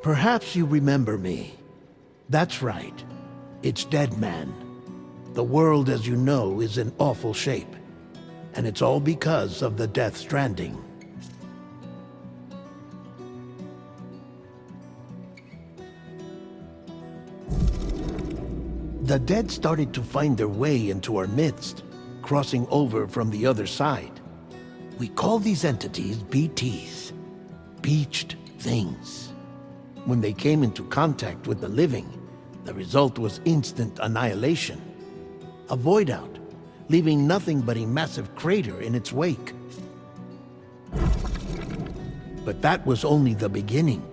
Perhaps you remember me. That's right. It's Dead Man. The world, as you know, is in awful shape. And it's all because of the Death Stranding. The dead started to find their way into our midst, crossing over from the other side. We call these entities BTs, Beached Things. When they came into contact with the living, the result was instant annihilation. A void out, leaving nothing but a massive crater in its wake. But that was only the beginning.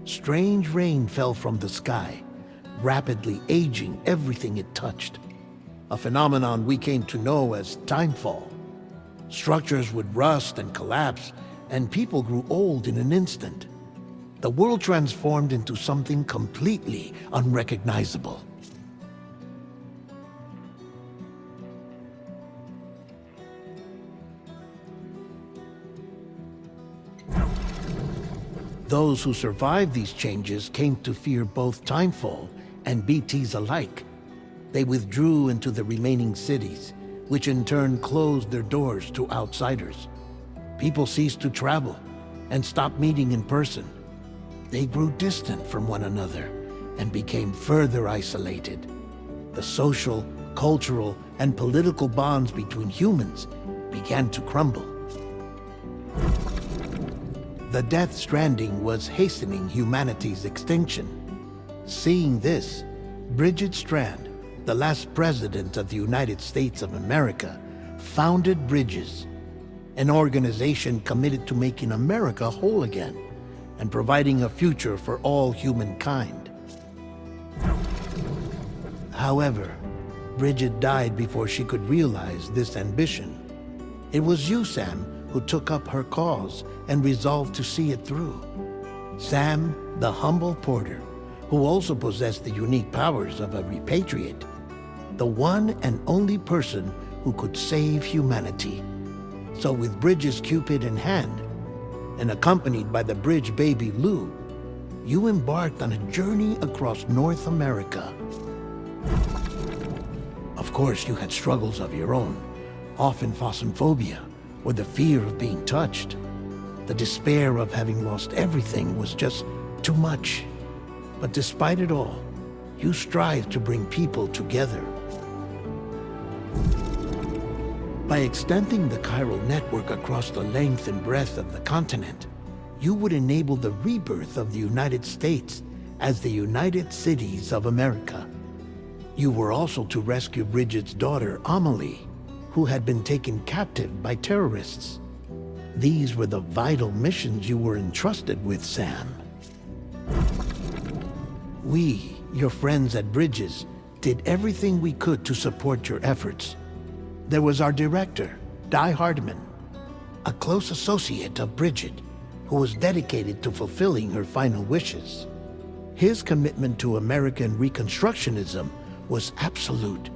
Strange rain fell from the sky, rapidly aging everything it touched. A phenomenon we came to know as timefall. Structures would rust and collapse, and people grew old in an instant. The world transformed into something completely unrecognizable. Those who survived these changes came to fear both timefall and BTs alike. They withdrew into the remaining cities, which in turn closed their doors to outsiders. People ceased to travel and stopped meeting in person. They grew distant from one another and became further isolated. The social, cultural, and political bonds between humans began to crumble. The Death Stranding was hastening humanity's extinction. Seeing this, Bridget Strand, the last president of the United States of America, founded Bridges, an organization committed to making America whole again and providing a future for all humankind. However, Bridget died before she could realize this ambition. It was you, Sam, who took up her cause and resolved to see it through. Sam, the humble porter, who also possessed the unique powers of a repatriate, the one and only person who could save humanity. So with Bridges' Cupid in hand, and accompanied by the bridge baby Lou, you embarked on a journey across North America. Of course, you had struggles of your own, often phasmophobia, or the fear of being touched. The despair of having lost everything was just too much. But despite it all, you strive to bring people together. By extending the chiral network across the length and breadth of the continent, you would enable the rebirth of the United States as the United Cities of America. You were also to rescue Bridget's daughter, Amelie, who had been taken captive by terrorists. These were the vital missions you were entrusted with, Sam. We, your friends at Bridges, did everything we could to support your efforts. There was our director, Di Hardman, a close associate of Bridget, who was dedicated to fulfilling her final wishes. His commitment to American Reconstructionism was absolute,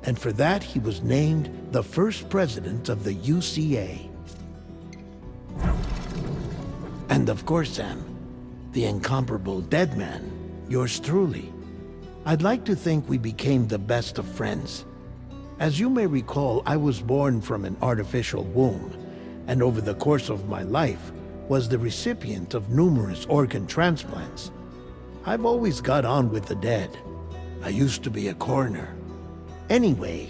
and for that he was named the first president of the UCA. And of course, Sam, the incomparable Dead Man, yours truly. I'd like to think we became the best of friends. As you may recall, I was born from an artificial womb, and over the course of my life was the recipient of numerous organ transplants. I've always got on with the dead. I used to be a coroner. Anyway,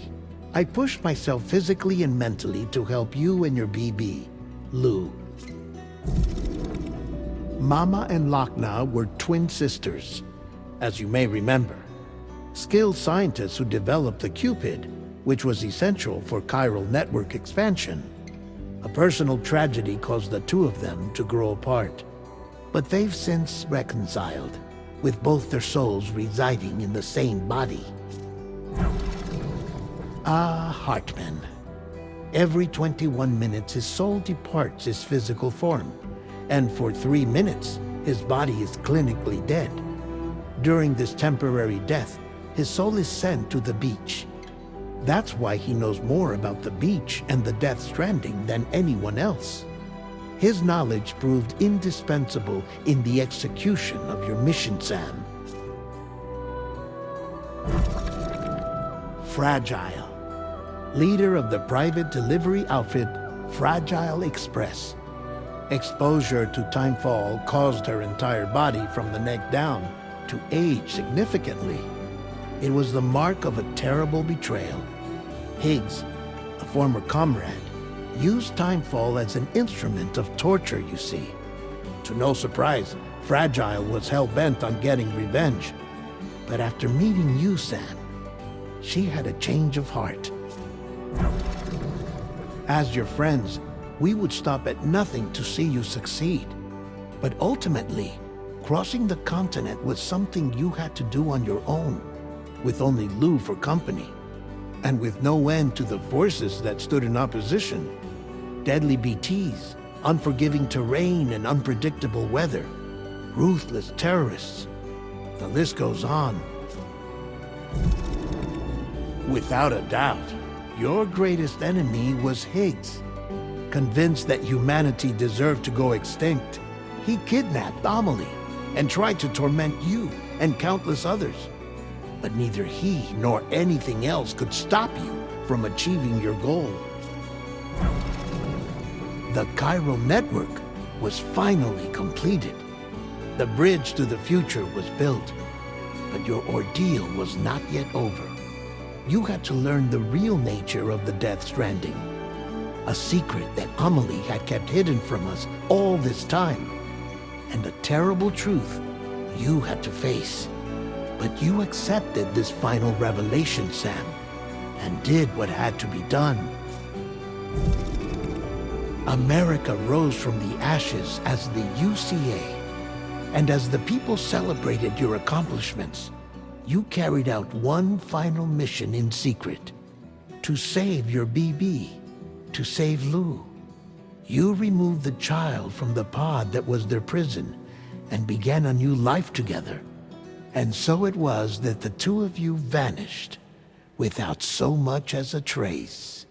I pushed myself physically and mentally to help you and your BB, Lou. Mama and Lakna were twin sisters, as you may remember. Skilled scientists who developed the Cupid, which was essential for chiral network expansion. A personal tragedy caused the two of them to grow apart. But they've since reconciled, with both their souls residing in the same body. Ah, Hartman. Every 21 minutes his soul departs his physical form, and for 3 minutes his body is clinically dead. During this temporary death, his soul is sent to the beach. That's why he knows more about the beach and the Death Stranding than anyone else. His knowledge proved indispensable in the execution of your mission, Sam. Fragile, leader of the private delivery outfit Fragile Express. Exposure to timefall caused her entire body from the neck down to age significantly. It was the mark of a terrible betrayal. Higgs, a former comrade, used timefall as an instrument of torture, you see. To no surprise, Fragile was hell-bent on getting revenge. But after meeting you, Sam, she had a change of heart. As your friends, we would stop at nothing to see you succeed. But ultimately, crossing the continent was something you had to do on your own, with only Lou for company, and with no end to the forces that stood in opposition. Deadly BTs, unforgiving terrain and unpredictable weather, ruthless terrorists. The list goes on. Without a doubt, your greatest enemy was Higgs. Convinced that humanity deserved to go extinct, he kidnapped Amelie and tried to torment you and countless others. But neither he nor anything else could stop you from achieving your goal. The chiral network was finally completed. The bridge to the future was built, but your ordeal was not yet over. You had to learn the real nature of the Death Stranding, a secret that Amelie had kept hidden from us all this time, and a terrible truth you had to face. But you accepted this final revelation, Sam, and did what had to be done. America rose from the ashes as the UCA, and as the people celebrated your accomplishments, you carried out one final mission in secret, to save your BB, to save Lou. You removed the child from the pod that was their prison and began a new life together. And so it was that the two of you vanished without so much as a trace.